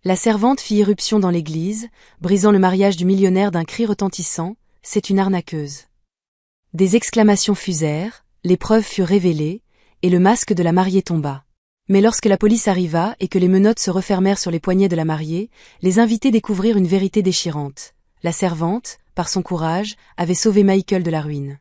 La servante fit irruption dans l'église, brisant le mariage du millionnaire d'un cri retentissant, « C'est une arnaqueuse !» Des exclamations fusèrent, les preuves furent révélées, et le masque de la mariée tomba. Mais lorsque la police arriva et que les menottes se refermèrent sur les poignets de la mariée, les invités découvrirent une vérité déchirante. La servante, par son courage, avait sauvé Michael de la ruine.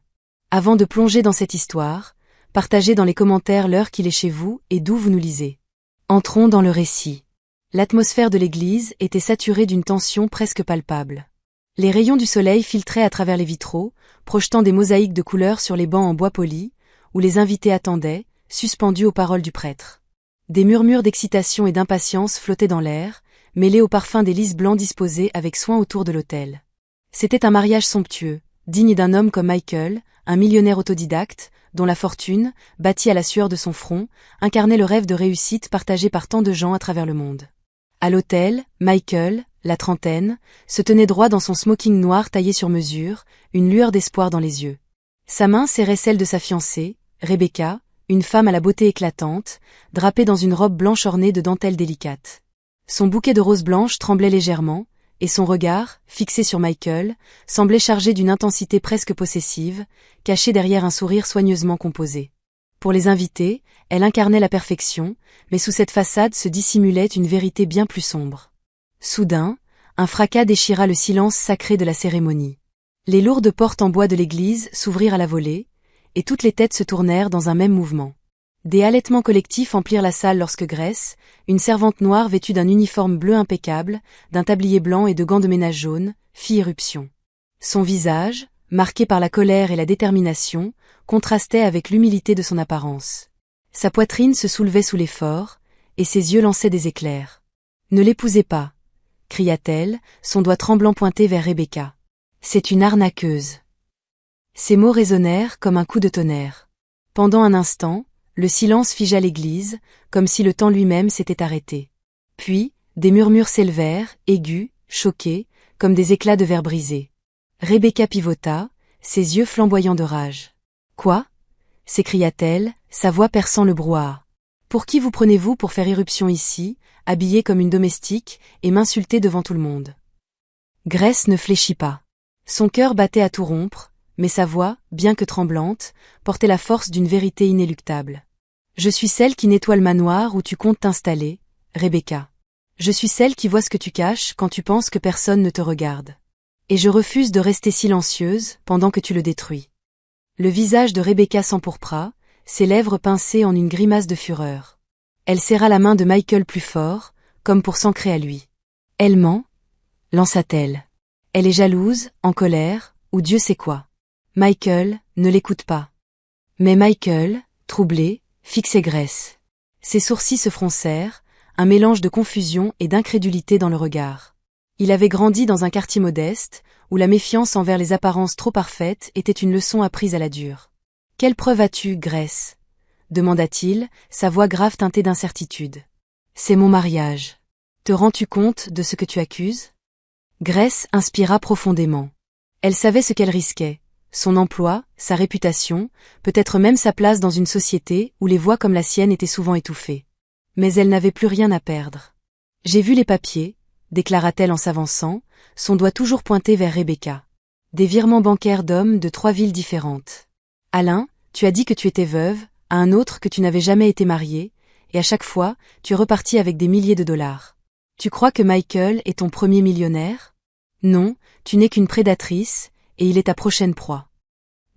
Avant de plonger dans cette histoire, partagez dans les commentaires l'heure qu'il est chez vous et d'où vous nous lisez. Entrons dans le récit. L'atmosphère de l'église était saturée d'une tension presque palpable. Les rayons du soleil filtraient à travers les vitraux, projetant des mosaïques de couleurs sur les bancs en bois poli, où les invités attendaient, suspendus aux paroles du prêtre. Des murmures d'excitation et d'impatience flottaient dans l'air, mêlés au parfum des lys blancs disposés avec soin autour de l'autel. C'était un mariage somptueux, digne d'un homme comme Michael, un millionnaire autodidacte, dont la fortune, bâtie à la sueur de son front, incarnait le rêve de réussite partagé par tant de gens à travers le monde. À l'autel, Michael, la trentaine, se tenait droit dans son smoking noir taillé sur mesure, une lueur d'espoir dans les yeux. Sa main serrait celle de sa fiancée, Rebecca, une femme à la beauté éclatante, drapée dans une robe blanche ornée de dentelles délicates. Son bouquet de roses blanches tremblait légèrement, et son regard, fixé sur Michael, semblait chargé d'une intensité presque possessive, cachée derrière un sourire soigneusement composé. Pour les invités, elle incarnait la perfection, mais sous cette façade se dissimulait une vérité bien plus sombre. Soudain, un fracas déchira le silence sacré de la cérémonie. Les lourdes portes en bois de l'église s'ouvrirent à la volée, et toutes les têtes se tournèrent dans un même mouvement. Des halètements collectifs emplirent la salle lorsque Grace, une servante noire vêtue d'un uniforme bleu impeccable, d'un tablier blanc et de gants de ménage jaunes, fit irruption. Son visage, marqué par la colère et la détermination, contrastait avec l'humilité de son apparence. Sa poitrine se soulevait sous l'effort, et ses yeux lançaient des éclairs. « Ne l'épousez pas !» cria-t-elle, son doigt tremblant pointé vers Rebecca. « C'est une arnaqueuse !» Ces mots résonnèrent comme un coup de tonnerre. Pendant un instant, le silence figea l'église, comme si le temps lui-même s'était arrêté. Puis, des murmures s'élevèrent, aigus, choqués, comme des éclats de verre brisé. Rebecca pivota, ses yeux flamboyants de rage. « Quoi ?» s'écria-t-elle, sa voix perçant le brouhaha. « Pour qui vous prenez-vous pour faire irruption ici, habillée comme une domestique, et m'insulter devant tout le monde ?» Grace ne fléchit pas. Son cœur battait à tout rompre, mais sa voix, bien que tremblante, portait la force d'une vérité inéluctable. « Je suis celle qui nettoie le manoir où tu comptes t'installer, Rebecca. Je suis celle qui voit ce que tu caches quand tu penses que personne ne te regarde. Et je refuse de rester silencieuse pendant que tu le détruis. » Le visage de Rebecca s'empourpra, ses lèvres pincées en une grimace de fureur. Elle serra la main de Michael plus fort, comme pour s'ancrer à lui. « Elle ment ?» lança-t-elle. « Elle est jalouse, en colère, ou Dieu sait quoi. Michael, ne l'écoute pas. » Mais Michael, troublé, fixait Grace. Ses sourcils se froncèrent, un mélange de confusion et d'incrédulité dans le regard. Il avait grandi dans un quartier modeste, où la méfiance envers les apparences trop parfaites était une leçon apprise à la dure. « Quelle preuve as-tu, Grace ?» demanda-t-il, sa voix grave teintée d'incertitude. « C'est mon mariage. Te rends-tu compte de ce que tu accuses ?» Grace inspira profondément. Elle savait ce qu'elle risquait, son emploi, sa réputation, peut-être même sa place dans une société où les voix comme la sienne étaient souvent étouffées. Mais elle n'avait plus rien à perdre. « J'ai vu les papiers », déclara-t-elle en s'avançant, son doigt toujours pointé vers Rebecca. « Des virements bancaires d'hommes de 3 villes différentes. À l'un, tu as dit que tu étais veuve, à un autre que tu n'avais jamais été mariée, et à chaque fois, tu es reparti avec des milliers de dollars. Tu crois que Michael est ton premier millionnaire ? Non, tu n'es qu'une prédatrice, et il est ta prochaine proie. »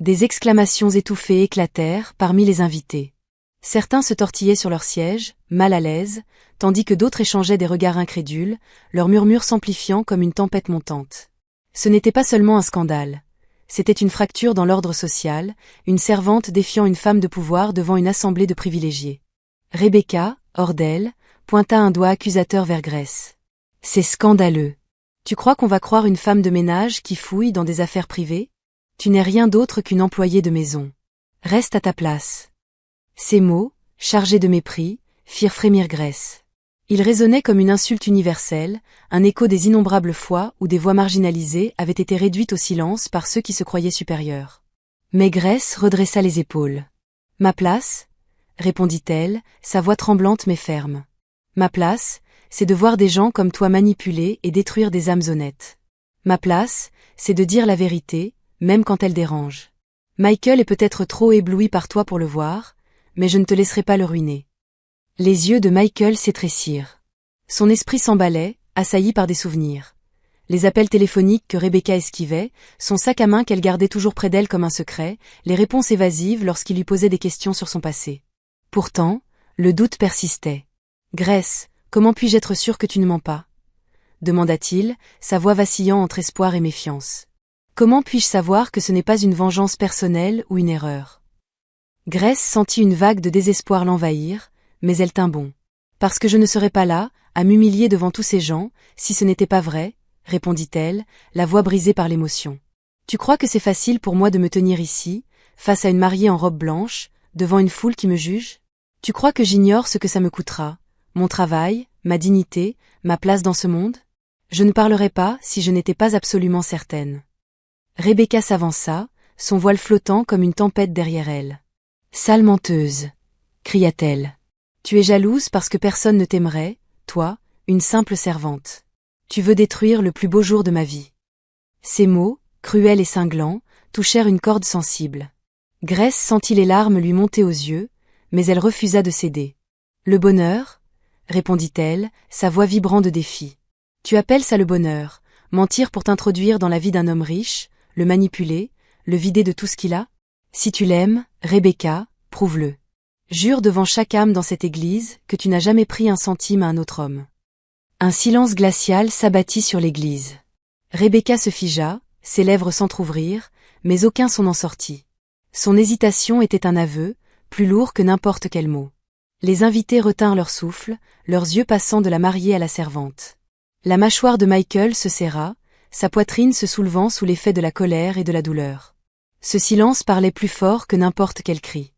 Des exclamations étouffées éclatèrent parmi les invités. Certains se tortillaient sur leur siège, mal à l'aise, tandis que d'autres échangeaient des regards incrédules, leurs murmures s'amplifiant comme une tempête montante. Ce n'était pas seulement un scandale. C'était une fracture dans l'ordre social, une servante défiant une femme de pouvoir devant une assemblée de privilégiés. Rebecca, hors d'elle, pointa un doigt accusateur vers Grace. « C'est scandaleux. Tu crois qu'on va croire une femme de ménage qui fouille dans des affaires privées ? Tu n'es rien d'autre qu'une employée de maison. Reste à ta place. » Ces mots, chargés de mépris, firent frémir Grace. Ils résonnaient comme une insulte universelle, un écho des innombrables fois où des voix marginalisées avaient été réduites au silence par ceux qui se croyaient supérieurs. Mais Grace redressa les épaules. « Ma place ?» répondit-elle, sa voix tremblante mais ferme. « Ma place, c'est de voir des gens comme toi manipuler et détruire des âmes honnêtes. Ma place, c'est de dire la vérité, même quand elle dérange. Michael est peut-être trop ébloui par toi pour le voir, mais je ne te laisserai pas le ruiner. Les yeux de Michael s'étrécirent. Son esprit s'emballait, assailli par des souvenirs. Les appels téléphoniques que Rebecca esquivait, son sac à main qu'elle gardait toujours près d'elle comme un secret, les réponses évasives lorsqu'il lui posait des questions sur son passé. Pourtant, le doute persistait. « Grace, comment puis-je être sûr que tu ne mens pas ?» demanda-t-il, sa voix vacillant entre espoir et méfiance. « Comment puis-je savoir que ce n'est pas une vengeance personnelle ou une erreur ?» Grace sentit une vague de désespoir l'envahir, mais elle tint bon. « Parce que je ne serais pas là, à m'humilier devant tous ces gens, si ce n'était pas vrai, » répondit-elle, la voix brisée par l'émotion. « Tu crois que c'est facile pour moi de me tenir ici, face à une mariée en robe blanche, devant une foule qui me juge? Tu crois que j'ignore ce que ça me coûtera, mon travail, ma dignité, ma place dans ce monde? Je ne parlerais pas si je n'étais pas absolument certaine. » Rebecca s'avança, son voile flottant comme une tempête derrière elle. « Sale menteuse !» cria-t-elle. « Tu es jalouse parce que personne ne t'aimerait, toi, une simple servante. Tu veux détruire le plus beau jour de ma vie. » Ces mots, cruels et cinglants, touchèrent une corde sensible. Grace sentit les larmes lui monter aux yeux, mais elle refusa de céder. « Le bonheur ?» répondit-elle, sa voix vibrant de défi. « Tu appelles ça le bonheur, mentir pour t'introduire dans la vie d'un homme riche, le manipuler, le vider de tout ce qu'il a? Si tu l'aimes, Rebecca, prouve-le. Jure devant chaque âme dans cette église que tu n'as jamais pris un centime à un autre homme. » Un silence glacial s'abattit sur l'église. Rebecca se figea, ses lèvres s'entr'ouvrirent, mais aucun son n'en sortit. Son hésitation était un aveu, plus lourd que n'importe quel mot. Les invités retinrent leur souffle, leurs yeux passant de la mariée à la servante. La mâchoire de Michael se serra, sa poitrine se soulevant sous l'effet de la colère et de la douleur. Ce silence parlait plus fort que n'importe quel cri.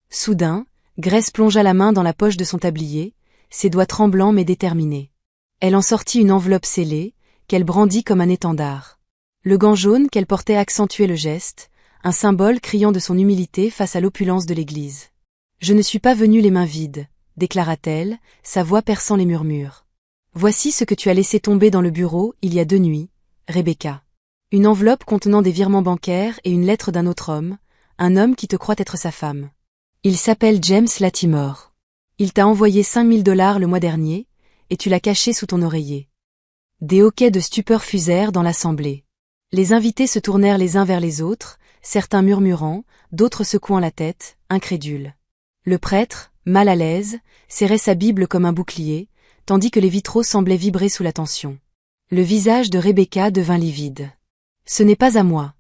Soudain, Grace plongea la main dans la poche de son tablier, ses doigts tremblants mais déterminés. Elle en sortit une enveloppe scellée, qu'elle brandit comme un étendard. Le gant jaune qu'elle portait accentuait le geste, un symbole criant de son humilité face à l'opulence de l'église. « Je ne suis pas venue les mains vides, » déclara-t-elle, sa voix perçant les murmures. « Voici ce que tu as laissé tomber dans le bureau il y a 2 nuits, Rebecca. Une enveloppe contenant des virements bancaires et une lettre d'un autre homme, un homme qui te croit être sa femme. Il s'appelle James Latimore. Il t'a envoyé $5000 le mois dernier, et tu l'as caché sous ton oreiller. » Des hoquets de stupeur fusèrent dans l'assemblée. Les invités se tournèrent les uns vers les autres, certains murmurant, d'autres secouant la tête, incrédules. Le prêtre, mal à l'aise, serrait sa Bible comme un bouclier, tandis que les vitraux semblaient vibrer sous la tension. Le visage de Rebecca devint livide. « Ce n'est pas à moi !»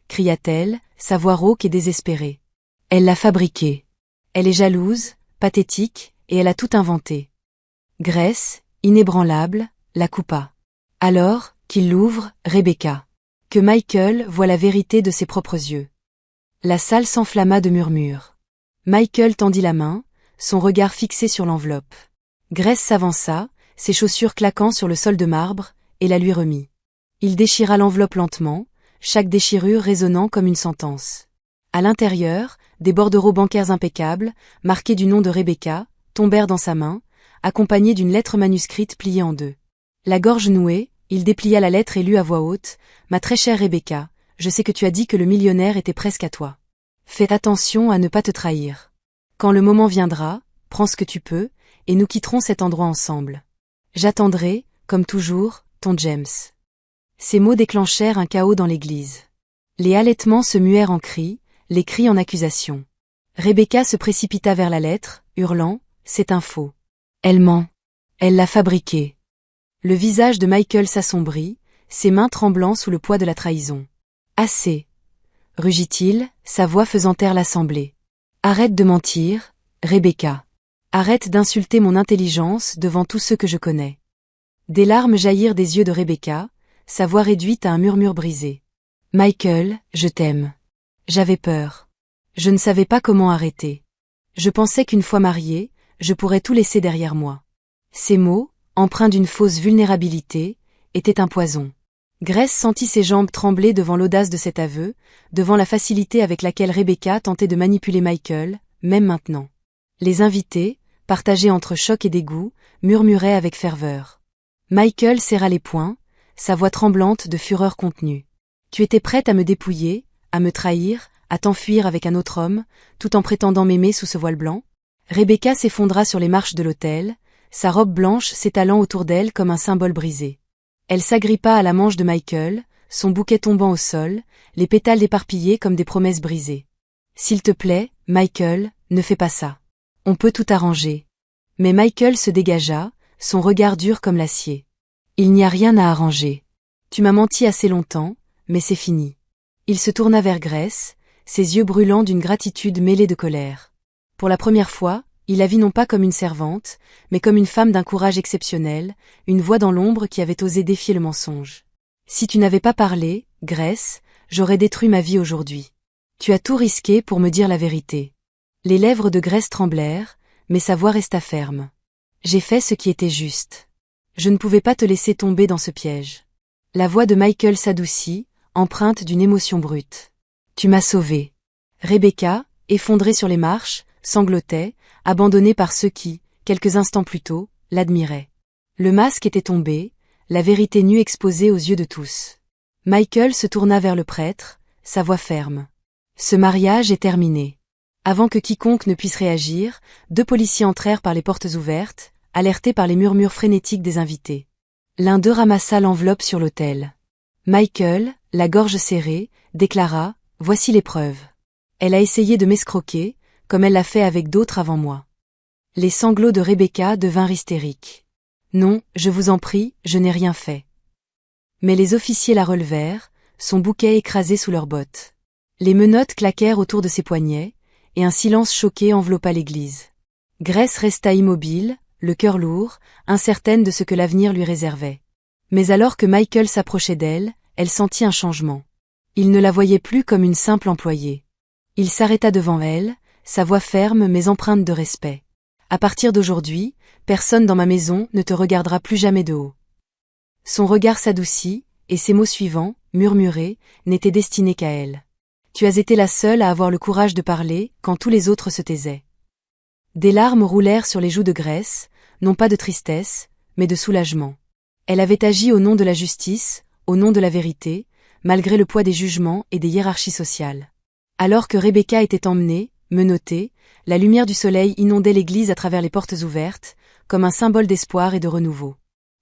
cria-t-elle, sa voix rauque et désespérée. « Elle l'a fabriqué. Elle est jalouse, pathétique, et elle a tout inventé. » Grace, inébranlable, la coupa. Alors, qu'il l'ouvre, Rebecca. Que Michael voie la vérité de ses propres yeux. La salle s'enflamma de murmures. Michael tendit la main, son regard fixé sur l'enveloppe. Grace s'avança, ses chaussures claquant sur le sol de marbre, et la lui remit. Il déchira l'enveloppe lentement, chaque déchirure résonnant comme une sentence. À l'intérieur, des bordereaux bancaires impeccables, marqués du nom de Rebecca, tombèrent dans sa main, accompagnés d'une lettre manuscrite pliée en 2. La gorge nouée, il déplia la lettre et lut à voix haute, « Ma très chère Rebecca, je sais que tu as dit que le millionnaire était presque à toi. Fais attention à ne pas te trahir. Quand le moment viendra, prends ce que tu peux, et nous quitterons cet endroit ensemble. J'attendrai, comme toujours, ton James. » Ces mots déclenchèrent un chaos dans l'église. Les halètements se muèrent en cris, les cris en accusations. Rebecca se précipita vers la lettre, hurlant, « C'est un faux. Elle ment. Elle l'a fabriqué. » Le visage de Michael s'assombrit, ses mains tremblant sous le poids de la trahison. « Assez !» rugit-il, sa voix faisant taire l'assemblée. « Arrête de mentir, Rebecca. Arrête d'insulter mon intelligence devant tous ceux que je connais. » Des larmes jaillirent des yeux de Rebecca, sa voix réduite à un murmure brisé. « Michael, je t'aime. J'avais peur. Je ne savais pas comment arrêter. Je pensais qu'une fois mariée, je pourrais tout laisser derrière moi. » Ces mots, empreints d'une fausse vulnérabilité, étaient un poison. Grace sentit ses jambes trembler devant l'audace de cet aveu, devant la facilité avec laquelle Rebecca tentait de manipuler Michael, même maintenant. Les invités, partagés entre choc et dégoût, murmurait avec ferveur. Michael serra les poings, sa voix tremblante de fureur contenue. Tu étais prête à me dépouiller, à me trahir, à t'enfuir avec un autre homme, tout en prétendant m'aimer sous ce voile blanc? Rebecca s'effondra sur les marches de l'autel, sa robe blanche s'étalant autour d'elle comme un symbole brisé. Elle s'agrippa à la manche de Michael, son bouquet tombant au sol, les pétales éparpillés comme des promesses brisées. S'il te plaît, Michael, ne fais pas ça. On peut tout arranger. Mais Michael se dégagea, son regard dur comme l'acier. Il n'y a rien à arranger. Tu m'as menti assez longtemps, mais c'est fini. Il se tourna vers Grace, ses yeux brûlants d'une gratitude mêlée de colère. Pour la première fois, il la vit non pas comme une servante, mais comme une femme d'un courage exceptionnel, une voix dans l'ombre qui avait osé défier le mensonge. Si tu n'avais pas parlé, Grace, j'aurais détruit ma vie aujourd'hui. Tu as tout risqué pour me dire la vérité. Les lèvres de Grace tremblèrent, mais sa voix resta ferme. J'ai fait ce qui était juste. Je ne pouvais pas te laisser tomber dans ce piège. La voix de Michael s'adoucit, empreinte d'une émotion brute. Tu m'as sauvée. Rebecca, effondrée sur les marches, sanglotait, abandonnée par ceux qui, quelques instants plus tôt, l'admiraient. Le masque était tombé, la vérité nue exposée aux yeux de tous. Michael se tourna vers le prêtre, sa voix ferme. Ce mariage est terminé. Avant que quiconque ne puisse réagir, 2 policiers entrèrent par les portes ouvertes, alertés par les murmures frénétiques des invités. L'un d'eux ramassa l'enveloppe sur l'autel. Michael, la gorge serrée, déclara « Voici les preuves. Elle a essayé de m'escroquer, comme elle l'a fait avec d'autres avant moi. » Les sanglots de Rebecca devinrent hystériques. « Non, je vous en prie, je n'ai rien fait. » Mais les officiers la relevèrent, son bouquet écrasé sous leurs bottes. Les menottes claquèrent autour de ses poignets, et un silence choqué enveloppa l'église. Grace resta immobile, le cœur lourd, incertaine de ce que l'avenir lui réservait. Mais alors que Michael s'approchait d'elle, elle sentit un changement. Il ne la voyait plus comme une simple employée. Il s'arrêta devant elle, sa voix ferme mais empreinte de respect. « À partir d'aujourd'hui, personne dans ma maison ne te regardera plus jamais de haut. » Son regard s'adoucit, et ses mots suivants, murmurés, n'étaient destinés qu'à elle. « Tu as été la seule à avoir le courage de parler, quand tous les autres se taisaient. » Des larmes roulèrent sur les joues de Grace, non pas de tristesse, mais de soulagement. Elle avait agi au nom de la justice, au nom de la vérité, malgré le poids des jugements et des hiérarchies sociales. Alors que Rebecca était emmenée, menottée, la lumière du soleil inondait l'église à travers les portes ouvertes, comme un symbole d'espoir et de renouveau.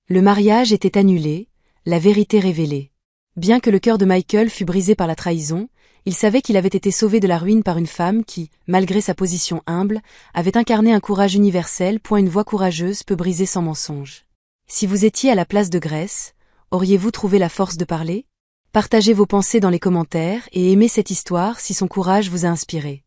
Le mariage était annulé, la vérité révélée. Bien que le cœur de Michael fût brisé par la trahison, il savait qu'il avait été sauvé de la ruine par une femme qui, malgré sa position humble, avait incarné un courage universel. Une voix courageuse peut briser sans mensonge. Si vous étiez à la place de Grace, auriez-vous trouvé la force de parler? Partagez vos pensées dans les commentaires et aimez cette histoire si son courage vous a inspiré.